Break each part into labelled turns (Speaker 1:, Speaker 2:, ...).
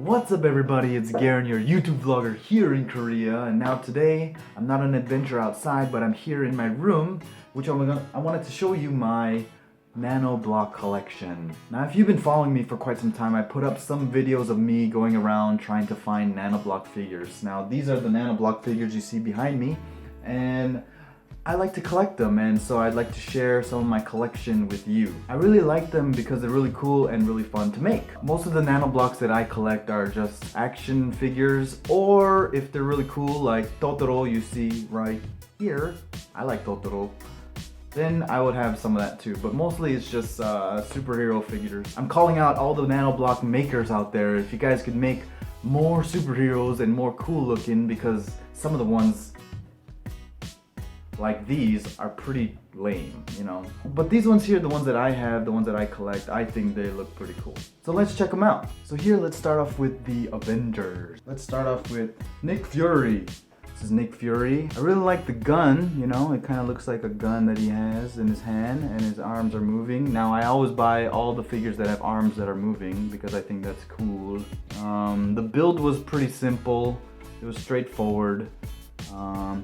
Speaker 1: What's up everybody, it's Garen, your YouTube vlogger here in Korea, and now today I'm not on an adventure outside, but I'm here in my room, which I wanted to show you my Nano Block collection. Now if you've been following me for quite some time, I put up some videos of me going around trying to find Nano Block figures. Now these are the Nano Block figures you see behind me, and I like to collect them, and so I'd like to share some of my collection with you. I really like them because they're really cool and really fun to make. Most of the Nano Blocks that I collect are just action figures, or if they're really cool like Totoro you see right here, I like Totoro, then I would have some of that too, but mostly it's just superhero figures. I'm calling out all the Nano Block makers out there, if you guys could make more superheroes and more cool looking, because some of the ones like these are pretty lame, you know. But these ones here, the ones that I have, the ones that I collect, I think they look pretty cool. So let's check them out. So here, let's start off with the Avengers. Let's start off with Nick Fury. This is Nick Fury. I really like the gun, you know, it kind of looks like a gun that he has in his hand and his arms are moving. Now I always buy all the figures that have arms that are moving because I think that's cool. The build was pretty simple, it was straightforward.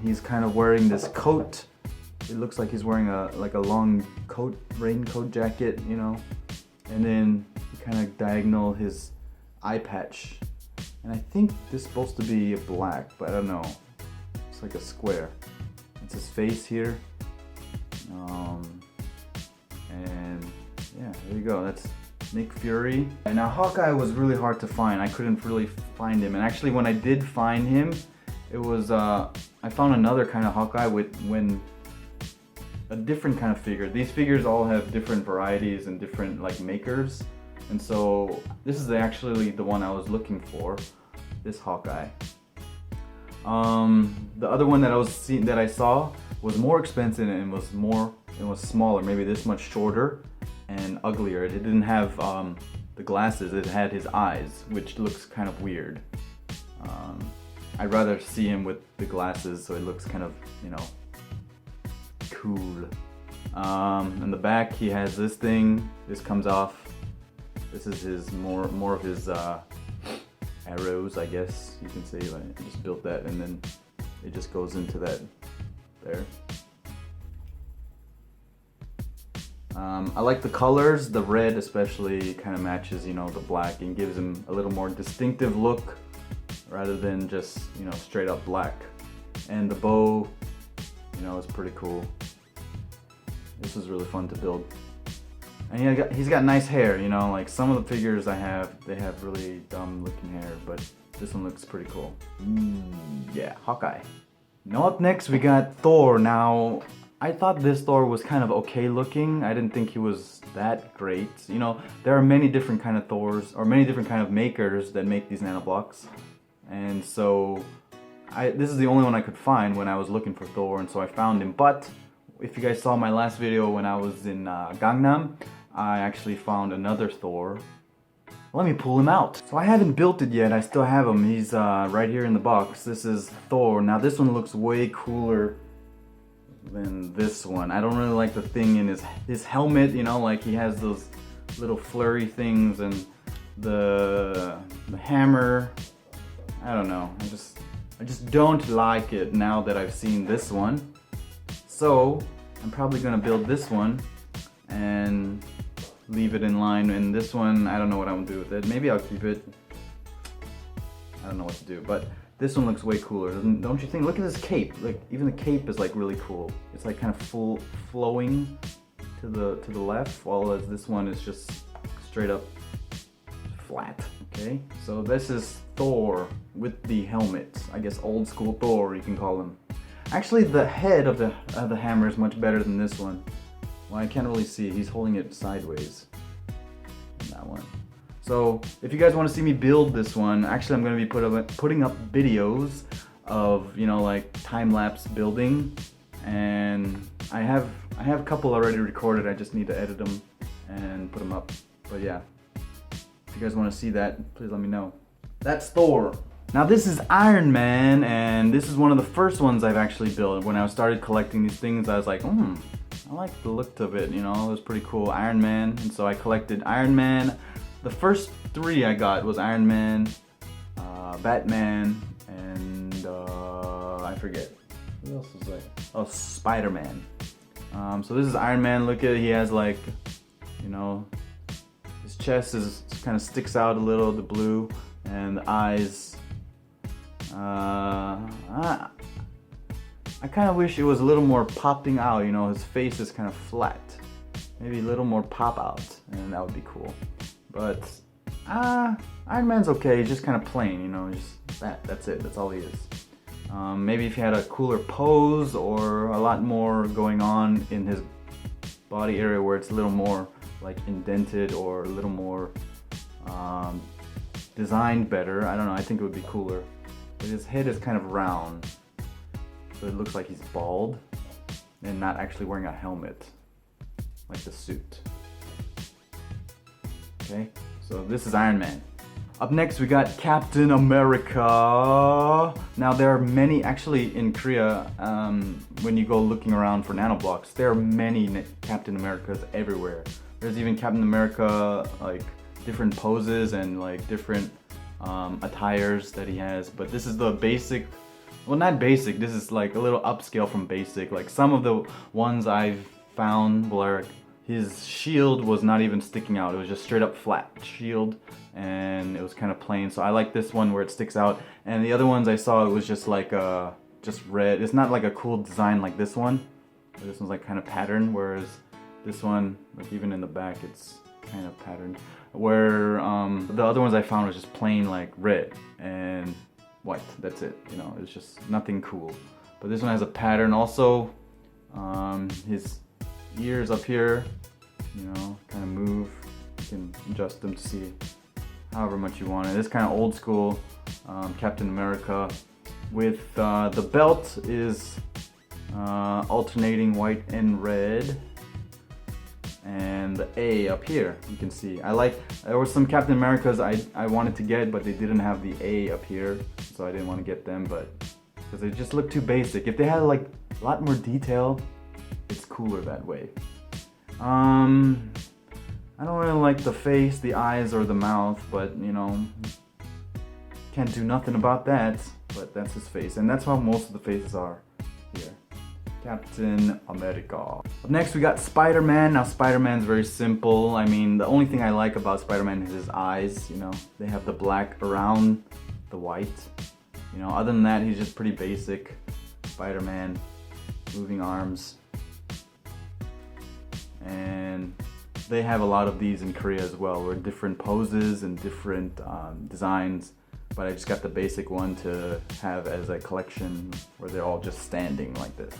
Speaker 1: He's kind of wearing this coat. It looks like he's wearing a long coat, raincoat jacket, you know. And then he kind of diagonal his eye patch. And I think this is supposed to be black, but I don't know. It's like a square. It's his face here. And yeah, there you go. That's Nick Fury. And now Hawkeye was really hard to find. I couldn't really find him. And actually when I did find him, it was, I found another kind of Hawkeye with a different kind of figure. These figures all have different varieties and different like makers. And so this is actually the one I was looking for, this Hawkeye. The other one that I saw was more expensive and it was smaller, maybe this much shorter and uglier. It didn't have the glasses, it had his eyes, which looks kind of weird. I'd rather see him with the glasses so it looks kind of, you know, cool. In the back he has this thing, this comes off. This is his more of his arrows, I guess you can say. Like, I just built that and then it just goes into that there. I like the colors, the red especially kind of matches, you know, the black and gives him a little more distinctive look, rather than just, you know, straight up black. And the bow, you know, is pretty cool. This was really fun to build. And he's got nice hair, you know, like some of the figures I have, they have really dumb looking hair, but this one looks pretty cool. Yeah, Hawkeye. Now up next we got Thor. Now, I thought this Thor was kind of okay looking. I didn't think he was that great. You know, there are many different kind of Thors, or many different kind of makers that make these Nano Blocks. And so, this is the only one I could find when I was looking for Thor, and so I found him. But, if you guys saw my last video when I was in Gangnam, I actually found another Thor. Let me pull him out. So I haven't built it yet, I still have him. He's right here in the box. This is Thor. Now this one looks way cooler than this one. I don't really like the thing in his helmet, you know, like he has those little flurry things and the hammer. I don't know, I just don't like it now that I've seen this one. So I'm probably gonna build this one and leave it in line, and this one, I don't know what I'm gonna do with it. Maybe I'll keep it. I don't know what to do, but this one looks way cooler, don't you think? Look at this cape, like even the cape is like really cool. It's like kind of flowing to the left, while as this one is just straight up flat. Okay, so this is Thor with the helmet. I guess old school Thor, you can call him. Actually, the head of the hammer is much better than this one. Well, I can't really see. He's holding it sideways. That one. So, if you guys want to see me build this one, actually I'm going to be putting up videos of, you know, like time-lapse building. And I have a couple already recorded. I just need to edit them and put them up. But yeah. If you guys want to see that, please let me know. That's Thor. Now this is Iron Man, and this is one of the first ones I've actually built. When I started collecting these things, I was like, I like the look of it, you know, it was pretty cool. Iron Man, and so I collected Iron Man. The first three I got was Iron Man, Batman, and I forget. Who else is that? Oh, Spider-Man. So this is Iron Man. Look at it. He has like, you know, his chest is kind of sticks out a little, the blue, and the eyes. I kind of wish it was a little more popping out. You know, his face is kind of flat. Maybe a little more pop out, and that would be cool. But Iron Man's okay. He's just kind of plain. You know, just that. That's it. That's all he is. Maybe if he had a cooler pose or a lot more going on in his body area where it's a little more like indented or a little more designed better. I don't know, I think it would be cooler. But his head is kind of round, so it looks like he's bald and not actually wearing a helmet like the suit. Okay, so this is Iron Man. Up next we got Captain America. Now there are many, actually in Korea, when you go looking around for Nano Blocks, there are many Captain Americas everywhere. There's even Captain America, like different poses and like different attires that he has. But this is the basic, well not basic, this is like a little upscale from basic. Like some of the ones I've found were his shield was not even sticking out. It was just straight up flat shield, and it was kind of plain. So I like this one where it sticks out. And the other ones I saw, it was just like just red. It's not like a cool design like this one. This one's like kind of patterned, whereas this one, like even in the back, it's kind of patterned. Where the other ones I found was just plain like red and white. That's it. You know, it's just nothing cool. But this one has a pattern. Also, his ears up here, you know, kind of move. You can adjust them to see however much you want it. It's kind of old school Captain America. With the belt is alternating white and red, and the A up here you can see. There were some Captain Americas I wanted to get, but they didn't have the A up here, so I didn't want to get them. But because they just look too basic. If they had like a lot more detail, it's cooler that way. I don't really like the face, the eyes, or the mouth, but you know, can't do nothing about that. But that's his face, and that's how most of the faces are here. Captain America. Up next we got Spider-Man. Now Spider-Man's very simple. I mean, the only thing I like about Spider-Man is his eyes. You know, they have the black around the white. You know, other than that, he's just pretty basic. Spider-Man, moving arms. And they have a lot of these in Korea as well, where different poses and different designs. But I just got the basic one to have as a collection where they're all just standing like this.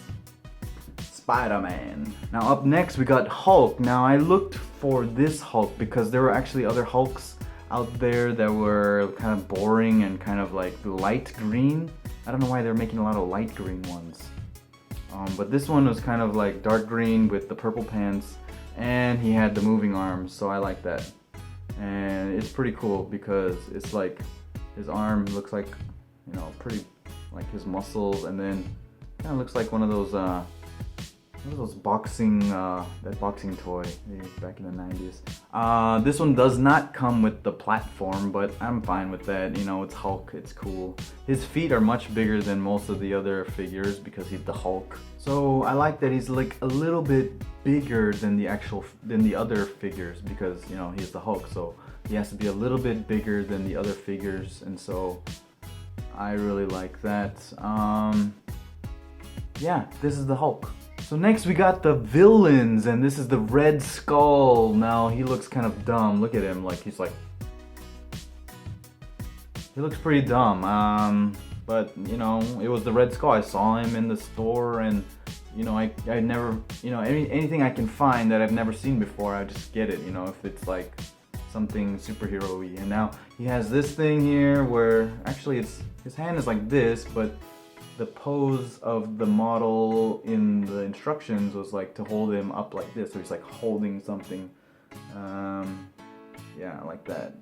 Speaker 1: Spider-Man. Now up next we got Hulk. Now I looked for this Hulk because there were actually other Hulks out there that were kind of boring and kind of like light green. I don't know why they're making a lot of light green ones. But this one was kind of like dark green with the purple pants, and he had the moving arms, so I like that. And it's pretty cool because it's like his arm looks like, you know, pretty like his muscles, and then kind of looks like one of those boxing, that boxing toy back in the 90s. This one does not come with the platform, but I'm fine with that. You know, it's Hulk, it's cool. His feet are much bigger than most of the other figures because he's the Hulk. So I like that he's like a little bit bigger than the other figures because, you know, he's the Hulk. So he has to be a little bit bigger than the other figures, and so I really like that. Yeah, this is the Hulk. So next we got the villains, and this is the Red Skull. Now he looks kind of dumb. Look at him, like he looks pretty dumb. But you know, it was the Red Skull. I saw him in the store, and you know, I never, you know, anything I can find that I've never seen before, I just get it. You know, if it's like something superhero-y. And now he has this thing here where actually his hand is like this, but the pose of the model in the instructions was like to hold him up like this, so he's like holding something. Yeah, like that.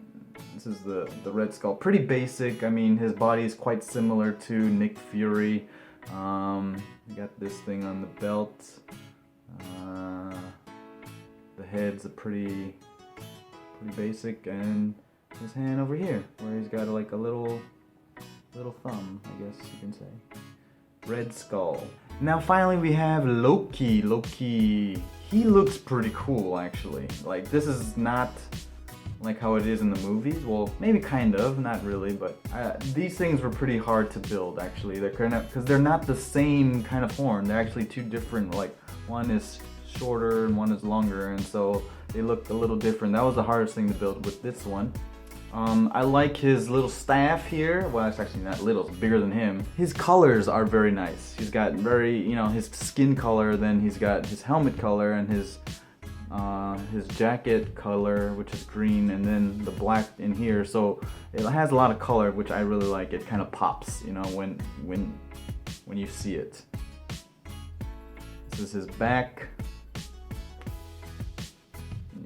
Speaker 1: This is the Red Skull. Pretty basic. I mean, his body is quite similar to Nick Fury. You got this thing on the belt. The head's a pretty basic, and his hand over here, where he's got like a little little thumb, I guess you can say. Red Skull. Now finally we have Loki. Loki, he looks pretty cool actually. Like, this is not like how it is in the movies. Well, maybe kind of, not really, but these things were pretty hard to build actually. They're kind of, because they're not the same kind of horn. They're actually two different, like one is shorter and one is longer, and so they look a little different. That was the hardest thing to build with this one. I like his little staff here. Well, it's actually not little, it's bigger than him. His colors are very nice. He's got very, you know, his skin color, then he's got his helmet color and his jacket color, which is green, and then the black in here. So it has a lot of color, which I really like. It kind of pops, you know, when you see it. This is his back.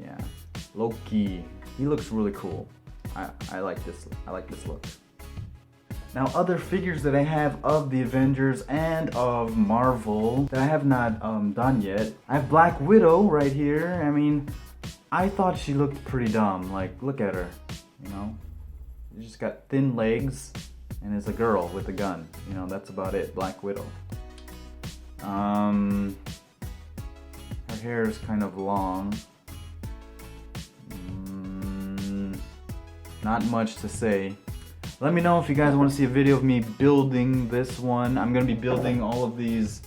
Speaker 1: Yeah, Loki. He looks really cool. I like this. I like this look. Now, other figures that I have of the Avengers and of Marvel that I have not done yet. I have Black Widow right here. I mean, I thought she looked pretty dumb. Like, look at her. You know, she just got thin legs and is a girl with a gun. You know, that's about it. Black Widow. Her hair is kind of long. Not much to say. Let me know if you guys want to see a video of me building this one. I'm going to be building all of these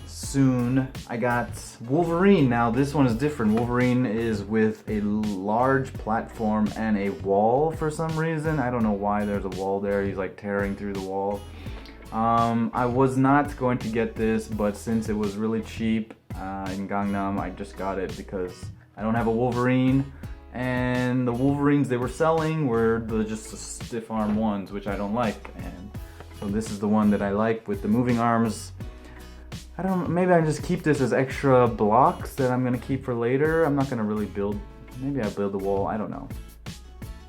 Speaker 1: soon. I got Wolverine. Now this one is different. Wolverine is with a large platform and a wall for some reason. I don't know why there's a wall there. He's like tearing through the wall. I was not going to get this, but since it was really cheap in Gangnam, I just got it because I don't have a Wolverine. And the Wolverines they were selling were just the stiff arm ones, which I don't like. And so this is the one that I like with the moving arms. I don't know, maybe I just keep this as extra blocks that I'm gonna keep for later. I'm not gonna really build, maybe I'll build the wall, I don't know.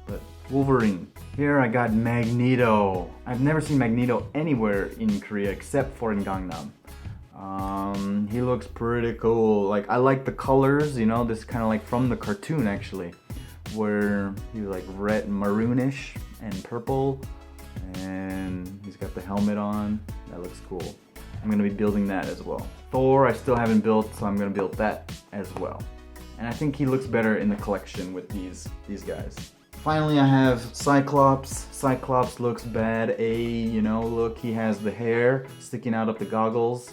Speaker 1: But Wolverine. Here I got Magneto. I've never seen Magneto anywhere in Korea except for in Gangnam. He looks pretty cool. Like, I like the colors, you know, this kind of like from the cartoon actually, where he's like red, maroonish and purple, and he's got the helmet on. That looks cool. I'm gonna be building that as well. Thor I still haven't built, so I'm gonna build that as well. And I think he looks better in the collection with these guys. Finally, I have Cyclops. Cyclops looks bad. You know, look, he has the hair sticking out of the goggles.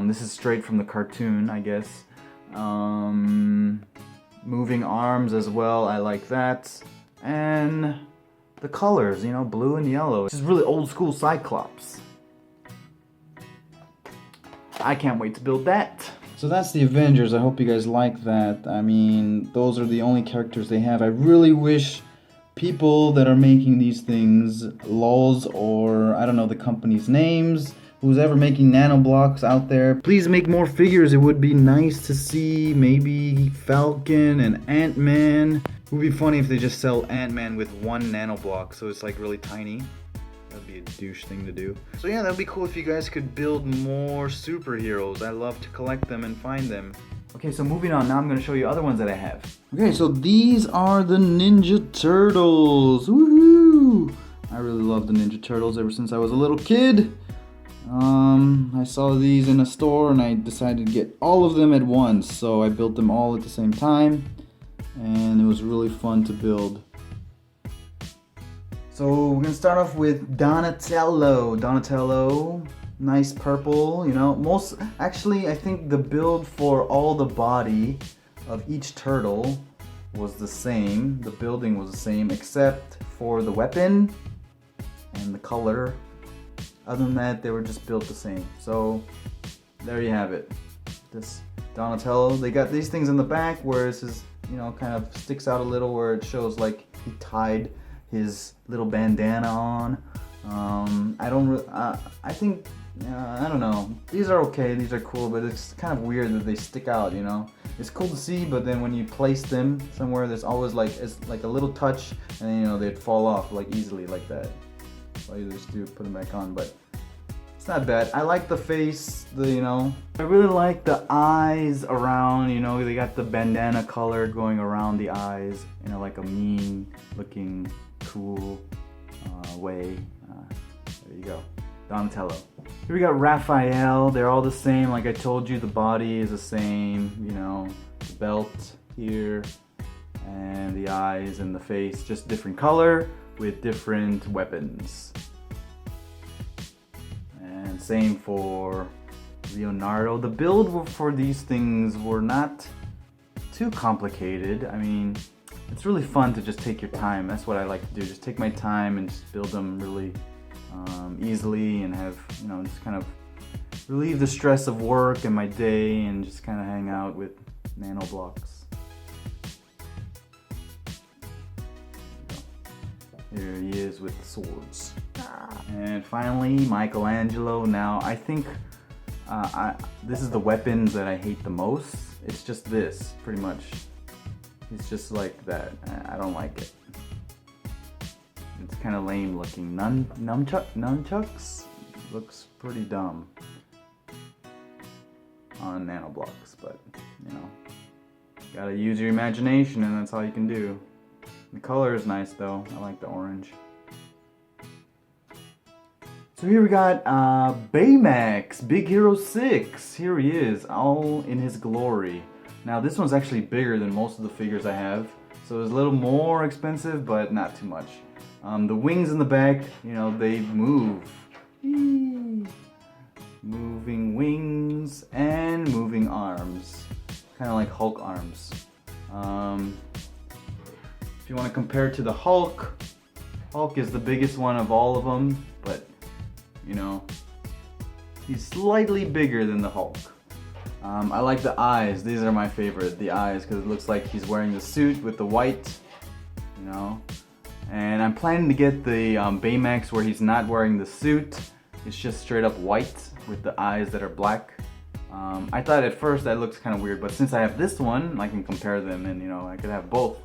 Speaker 1: This is straight from the cartoon, I guess. Moving arms as well, I like that. And the colors, you know, blue and yellow. This is really old school Cyclops. I can't wait to build that. So that's the Avengers. I hope you guys like that. I mean, those are the only characters they have. I really wish people that are making these things, LOLs, or I don't know the company's names, who's ever making Nano Blocks out there, please make more figures. It would be nice to see maybe Falcon and Ant-Man. It would be funny if they just sell Ant-Man with one Nano Block, so it's like really tiny. That'd be a douche thing to do. So yeah, that'd be cool if you guys could build more superheroes. I love to collect them and find them. Okay, so moving on, now I'm going to show you other ones that I have. Okay, so these are the Ninja Turtles. Woohoo! I really love the Ninja Turtles ever since I was a little kid. I saw these in a store and I decided to get all of them at once, so I built them all at the same time, and it was really fun to build. So we're gonna start off with Donatello. Donatello, nice purple, you know. Actually, I think the build for all the body of each turtle was the same. The building was the same except for the weapon and the color. Other than that, they were just built the same. So there you have it. This Donatello. They got these things in the back where it's just, you know, kind of sticks out a little, where it shows like he tied his little bandana on. I don't know. These are okay, these are cool, but it's kind of weird that they stick out, you know. It's cool to see, but then when you place them somewhere, there's always like, it's like a little touch, and then, you know, they'd fall off like easily like that. So I just do put them back on, but it's not bad. I like the face, you know. I really like the eyes around, you know, they got the bandana color going around the eyes, you know, like a mean looking, cool way. There you go, Donatello. Here we got Raphael. They're all the same. Like I told you, the body is the same. You know, the belt here, and the eyes and the face, just different color with different weapons. And same for Leonardo. The build for these things were not too complicated. I mean, it's really fun to just take your time. That's what I like to do. Just take my time and just build them really easily, and have, you know, just kind of relieve the stress of work and my day, and just kind of hang out with Nano Blocks. Here he is with the swords. And finally, Michelangelo. Now, I think this is the weapons that I hate the most. It's just this, pretty much. It's just like that. I don't like it. It's kind of lame looking. Nunchucks looks pretty dumb on Nano Blocks, but you know, gotta use your imagination, and that's all you can do. The color is nice though. I like the orange. So here we got Baymax, Big Hero 6. Here he is, all in his glory. Now this one's actually bigger than most of the figures I have, so it's a little more expensive, but not too much. The wings in the back, you know, they move. Moving wings and moving arms. Kind of like Hulk arms. If you want to compare it to the Hulk, Hulk is the biggest one of all of them, but you know, he's slightly bigger than the Hulk. I like the eyes. These are my favorite, the eyes, because it looks like he's wearing the suit with the white, you know. And I'm planning to get the Baymax where he's not wearing the suit. It's just straight up white with the eyes that are black. I thought at first that looks kind of weird, but since I have this one, I can compare them, and you know, I could have both.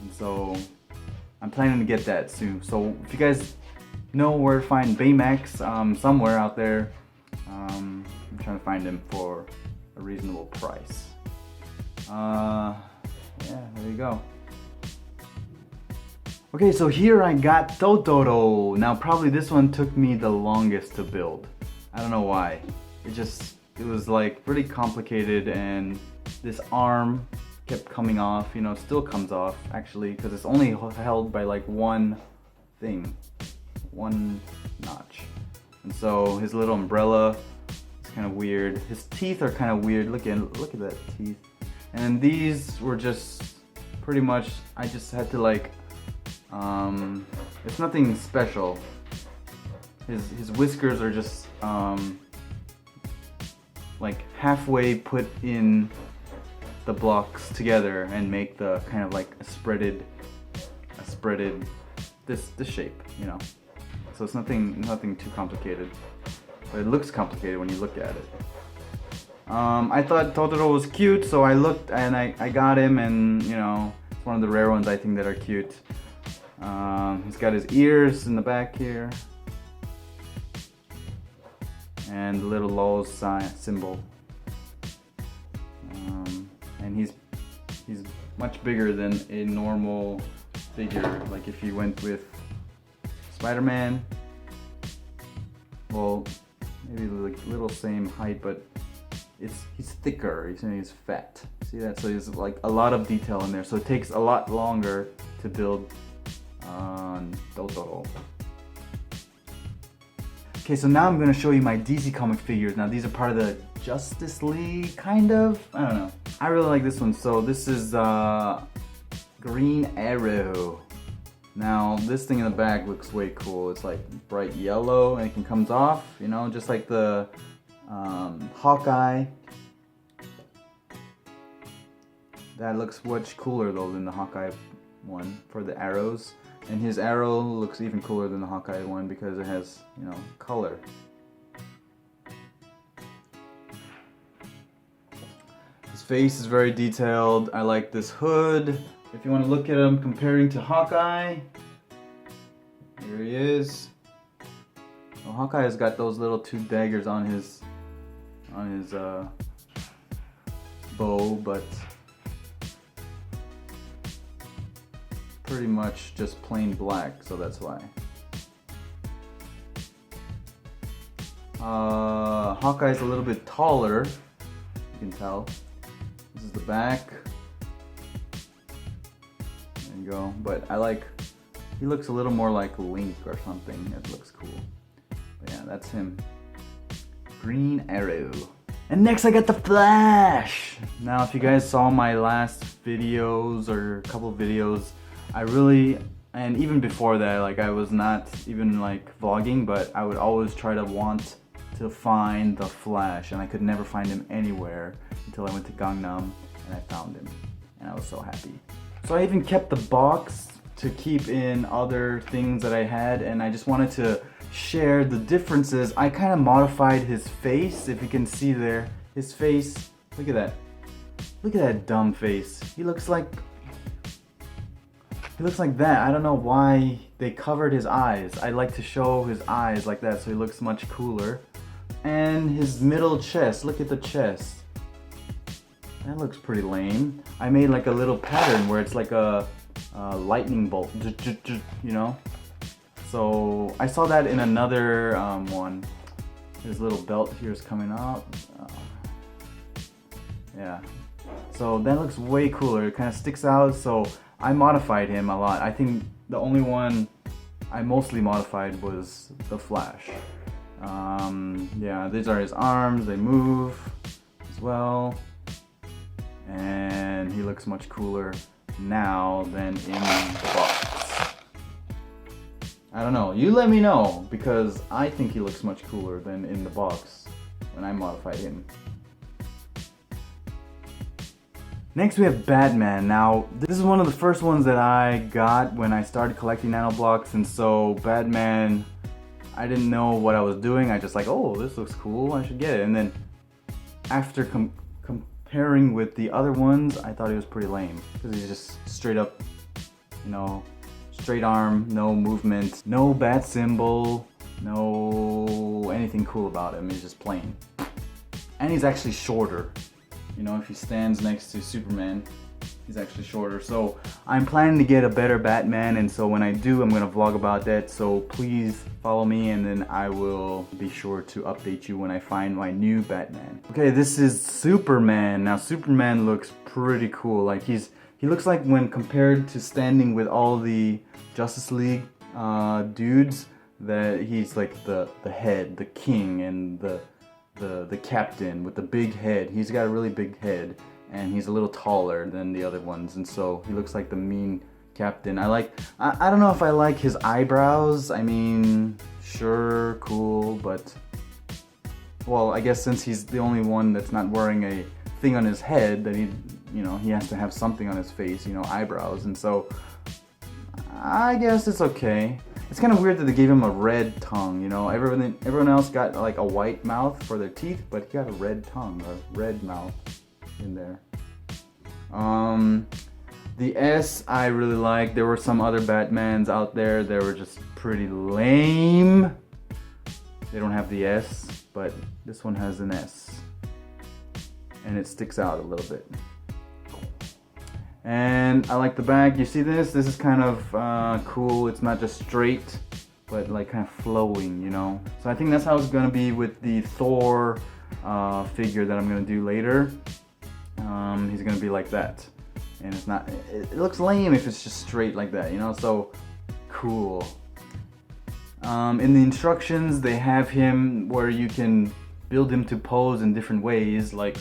Speaker 1: And so I'm planning to get that soon. So if you guys know where to find Baymax, somewhere out there, I'm trying to find him for a reasonable price. Yeah, there you go. Okay, so here I got Totoro. Now probably this one took me the longest to build. I don't know why. It was like pretty complicated, and this arm kept coming off, you know, still comes off actually, because it's only held by like one thing, one notch. And so his little umbrella is kind of weird. His teeth are kind of weird. Look at that teeth. And these were just pretty much, I just had to like, it's nothing special. His whiskers are just like halfway put in the blocks together and make the kind of like a spreaded this shape, you know. So it's nothing too complicated, but it looks complicated when you look at it. I thought Totoro was cute, so I looked and I got him, and you know, it's one of the rare ones I think that are cute. He's got his ears in the back here, and the little Lowe's symbol. And he's much bigger than a normal figure. Like if you went with Spiderman, well, maybe like little same height, but he's thicker. He's fat. See that? So there's like a lot of detail in there. So it takes a lot longer to build Totoro. Okay, so now I'm going to show you my DC comic figures. Now these are part of the Justice League, kind of. I don't know. I really like this one. So this is Green Arrow. Now this thing in the back looks way cool. It's like bright yellow, and it can comes off, you know, just like the Hawkeye. That looks much cooler though than the Hawkeye one for the arrows. And his arrow looks even cooler than the Hawkeye one because it has, you know, color. His face is very detailed. I like this hood. If you want to look at him comparing to Hawkeye, here he is. Well, Hawkeye has got those little two daggers on his bow, but pretty much just plain black, so that's why. Hawkeye's a little bit taller, you can tell. This is the back. There you go. But he looks a little more like Link or something. It looks cool. But yeah, that's him. Green Arrow. And next I got the Flash! Now if you guys saw my last videos or a couple of videos, and even before that, like I was not even like vlogging, but I would always try to want to find the Flash, and I could never find him anywhere until I went to Gangnam and I found him, and I was so happy. So I even kept the box to keep in other things that I had, and I just wanted to share the differences. I kind of modified his face, if you can see there. His face, look at that. Look at that dumb face. He looks like that. I don't know why they covered his eyes. I like to show his eyes like that so he looks much cooler. And his middle chest, look at the chest. That looks pretty lame. I made like a little pattern where it's like a lightning bolt, you know? So I saw that in another one. His little belt here is coming out. Yeah. So that looks way cooler. It kind of sticks out. So I modified him a lot. I think the only one I mostly modified was the Flash. Yeah, these are his arms. They move as well. And he looks much cooler now than in the box. I don't know, you let me know, because I think he looks much cooler than in the box when I modified him. Next we have Batman. Now this is one of the first ones that I got when I started collecting Nano Blocks, and so Batman, I didn't know what I was doing. I just like, oh, this looks cool, I should get it. And then after comparing with the other ones, I thought he was pretty lame, because he's just straight up, you know, straight arm, no movement, no bat symbol, no anything cool about him. He's just plain. And he's actually shorter. You know, if he stands next to Superman, he's actually shorter. So I'm planning to get a better Batman, and so when I do, I'm gonna vlog about that. So please follow me, and then I will be sure to update you when I find my new Batman. Okay, this is Superman. Now Superman looks pretty cool. Like he looks like, when compared to standing with all the Justice League dudes, that he's like the head, the king, and the captain with the big head. He's got a really big head, and he's a little taller than the other ones, and so he looks like the mean captain. I don't know if I like his eyebrows. I mean, sure, cool, but well, I guess since he's the only one that's not wearing a thing on his head, that he has to have something on his face, you know, eyebrows, and so I guess it's okay. It's kind of weird that they gave him a red tongue, you know. Everyone else got like a white mouth for their teeth, but he got a red tongue, a red mouth in there. The S I really like. There were some other Batmans out there that were just pretty lame. They don't have the S, but this one has an S. And it sticks out a little bit. And I like the back. You see this? This is kind of cool. It's not just straight, but like kind of flowing, you know. So I think that's how it's gonna be with the Thor figure that I'm gonna do later. He's gonna be like that, and it's not. It looks lame if it's just straight like that, you know. So cool. In the instructions, they have him where you can build him to pose in different ways. Like,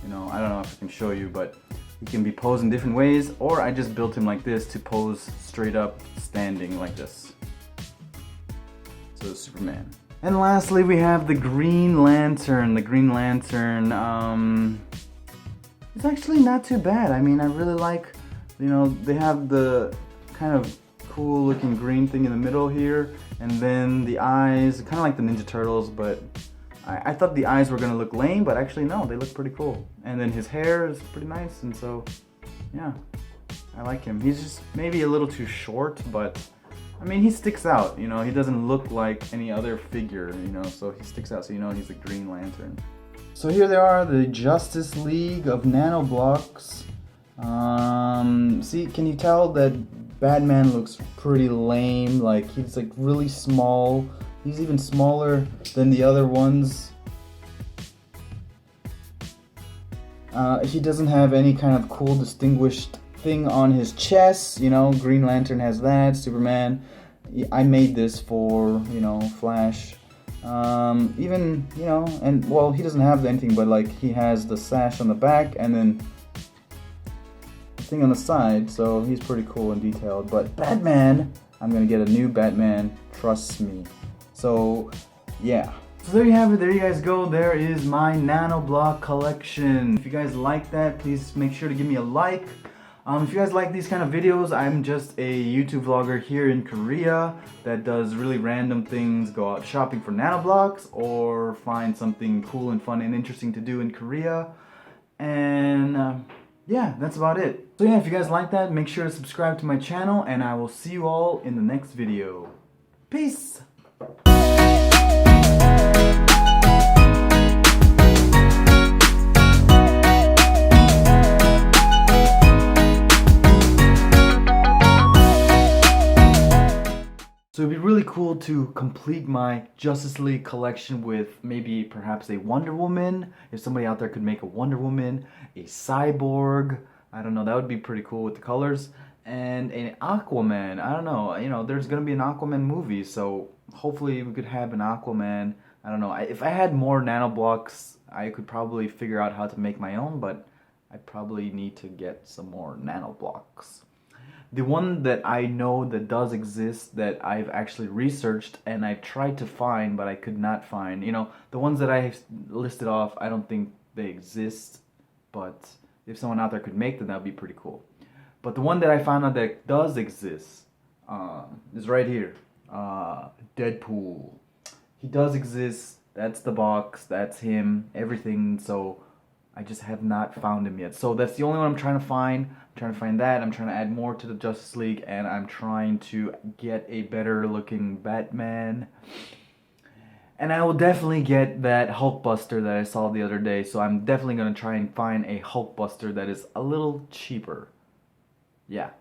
Speaker 1: you know, I don't know if I can show you, but he can be posed in different ways, or I just built him like this to pose straight up standing like this. So Superman. And lastly we have the Green Lantern. The Green Lantern, it's actually not too bad. I mean, I really like, you know, they have the kind of cool looking green thing in the middle here, and then the eyes, kind of like the Ninja Turtles, but I thought the eyes were gonna look lame, but actually no, they look pretty cool. And then his hair is pretty nice, and so yeah, I like him. He's just maybe a little too short, but I mean, he sticks out, you know. He doesn't look like any other figure, you know, so he sticks out, so you know he's a Green Lantern. So here they are, the Justice League of Nano Blocks. See, can you tell that Batman looks pretty lame? Like, he's like really small, He's even smaller than the other ones. He doesn't have any kind of cool distinguished thing on his chest, you know. Green Lantern has that, Superman. I made this for, you know, Flash. Even, you know, and well, he doesn't have anything, but like he has the sash on the back and then the thing on the side, so he's pretty cool and detailed. But Batman, I'm gonna get a new Batman, trust me. So yeah. So there you have it, there you guys go. There is my Nano Block collection. If you guys like that, please make sure to give me a like. If you guys like these kind of videos, I'm just a YouTube vlogger here in Korea that does really random things, go out shopping for Nano Blocks or find something cool and fun and interesting to do in Korea. And yeah, that's about it. So yeah, if you guys like that, make sure to subscribe to my channel and I will see you all in the next video. Peace! So it'd be really cool to complete my Justice League collection with maybe perhaps a Wonder Woman. If somebody out there could make a Wonder Woman, a Cyborg, I don't know, that would be pretty cool with the colors. And an Aquaman, I don't know, you know, there's gonna be an Aquaman movie, so hopefully we could have an Aquaman. I don't know, if I had more Nano Blocks, I could probably figure out how to make my own, but I probably need to get some more Nano Blocks. The one that I know that does exist that I've actually researched and I've tried to find but I could not find, you know, the ones that I listed off, I don't think they exist, but if someone out there could make them, that would be pretty cool. But the one that I found out that does exist is right here, Deadpool. He does exist, that's the box, that's him, everything, so I just have not found him yet. So that's the only one I'm trying to find. I'm trying to find that. I'm trying to add more to the Justice League. And I'm trying to get a better looking Batman. And I will definitely get that Hulkbuster that I saw the other day. So I'm definitely going to try and find a Hulkbuster that is a little cheaper. Yeah.